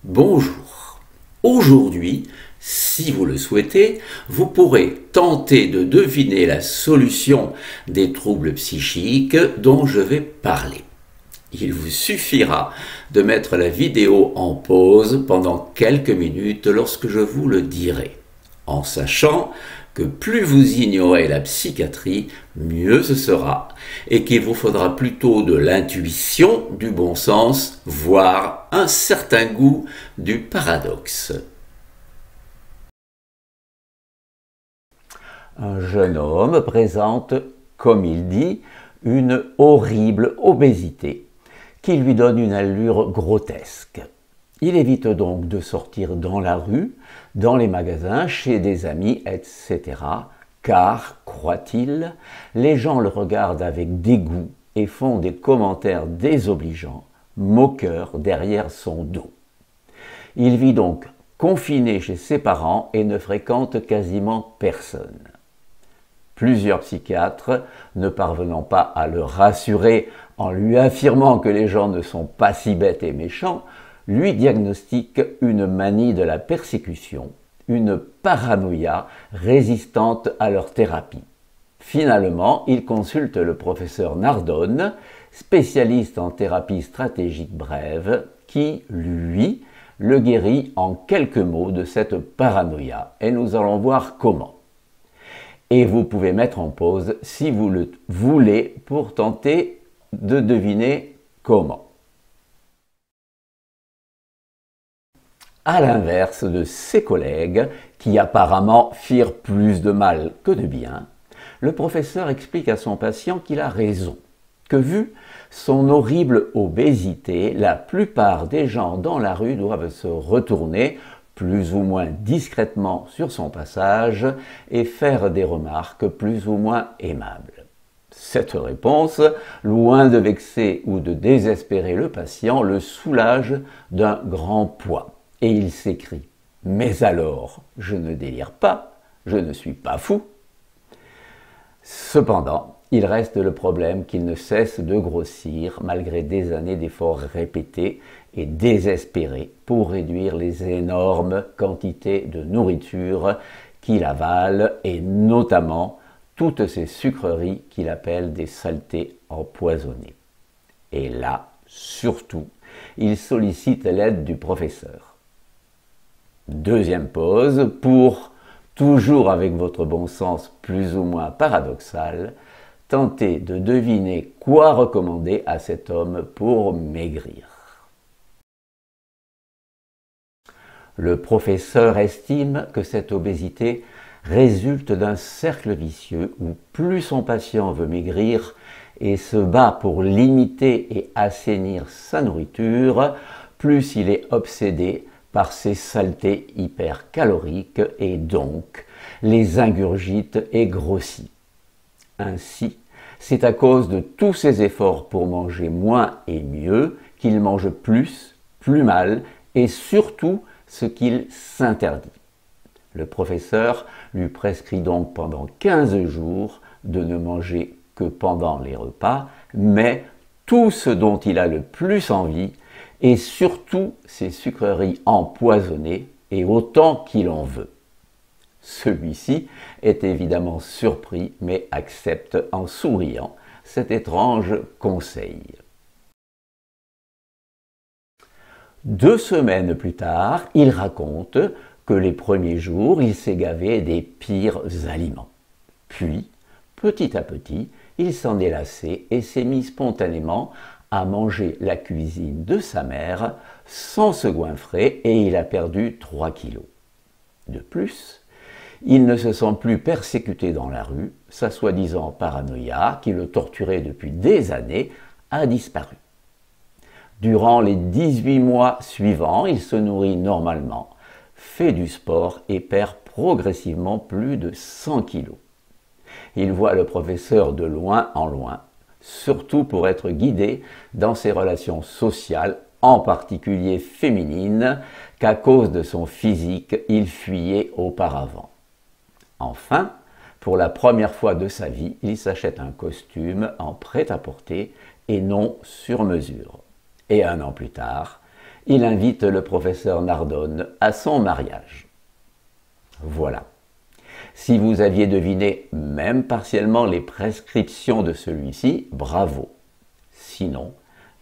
Bonjour. Aujourd'hui, si vous le souhaitez, vous pourrez tenter de deviner la solution des troubles psychiques dont je vais parler. Il vous suffira de mettre la vidéo en pause pendant quelques minutes lorsque je vous le dirai, en sachant que plus vous ignorez la psychiatrie, mieux ce sera, et qu'il vous faudra plutôt de l'intuition, du bon sens, voire un certain goût du paradoxe. Un jeune homme présente, comme il dit, une horrible obésité qui lui donne une allure grotesque. Il évite donc de sortir dans la rue, dans les magasins, chez des amis, etc. Car, croit-il, les gens le regardent avec dégoût et font des commentaires désobligeants, moqueurs derrière son dos. Il vit donc confiné chez ses parents et ne fréquente quasiment personne. Plusieurs psychiatres, ne parvenant pas à le rassurer en lui affirmant que les gens ne sont pas si bêtes et méchants, lui diagnostiquent une manie de la persécution, une paranoïa résistante à leur thérapie. Finalement, il consulte le professeur Nardone, spécialiste en thérapie stratégique brève, qui, lui, le guérit en quelques mots de cette paranoïa. Et nous allons voir comment. Et vous pouvez mettre en pause si vous le voulez pour tenter de deviner comment. À l'inverse de ses collègues, qui apparemment firent plus de mal que de bien, le professeur explique à son patient qu'il a raison, que vu son horrible obésité, la plupart des gens dans la rue doivent se retourner plus ou moins discrètement sur son passage et faire des remarques plus ou moins aimables. Cette réponse, loin de vexer ou de désespérer le patient, le soulage d'un grand poids. Et il s'écrie « Mais alors, je ne délire pas, je ne suis pas fou ». Cependant, il reste le problème qu'il ne cesse de grossir malgré des années d'efforts répétés et désespérés pour réduire les énormes quantités de nourriture qu'il avale et notamment toutes ces sucreries qu'il appelle des saletés empoisonnées. Et là, surtout, il sollicite l'aide du professeur. Deuxième pause pour, toujours avec votre bon sens plus ou moins paradoxal, tenter de deviner quoi recommander à cet homme pour maigrir. Le professeur estime que cette obésité résulte d'un cercle vicieux où plus son patient veut maigrir et se bat pour limiter et assainir sa nourriture, plus il est obsédé par ces saletés hypercaloriques et donc les ingurgite et grossit. Ainsi, c'est à cause de tous ses efforts pour manger moins et mieux qu'il mange plus, plus mal et surtout ce qu'il s'interdit. Le professeur lui prescrit donc pendant 15 jours de ne manger que pendant les repas, mais tout ce dont il a le plus envie et surtout ces sucreries empoisonnées et autant qu'il en veut. Celui-ci est évidemment surpris mais accepte en souriant cet étrange conseil. 2 semaines plus tard, il raconte que les premiers jours, il s'est gavé des pires aliments. Puis, petit à petit, il s'en est lassé et s'est mis spontanément à manger la cuisine de sa mère sans se goinfrer et il a perdu 3 kilos. De plus, il ne se sent plus persécuté dans la rue, sa soi-disant paranoïa, qui le torturait depuis des années, a disparu. Durant les 18 mois suivants, il se nourrit normalement, fait du sport et perd progressivement plus de 100 kilos. Il voit le professeur de loin en loin, surtout pour être guidé dans ses relations sociales, en particulier féminines, qu'à cause de son physique, il fuyait auparavant. Enfin, pour la première fois de sa vie, il s'achète un costume en prêt-à-porter et non sur mesure. Et 1 an plus tard, il invite le professeur Nardone à son mariage. Voilà. Si vous aviez deviné même partiellement les prescriptions de celui-ci, bravo. Sinon,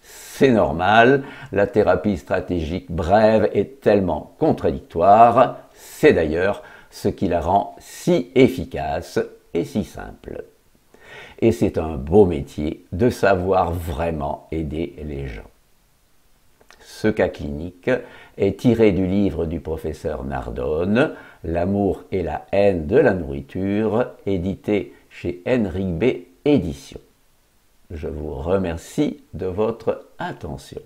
c'est normal, la thérapie stratégique brève est tellement contradictoire, c'est d'ailleurs ce qui la rend si efficace et si simple. Et c'est un beau métier de savoir vraiment aider les gens. Ce cas clinique est tiré du livre du professeur Nardone, L'amour et la haine de la nourriture, édité chez Henrik B. Éditions. Je vous remercie de votre attention.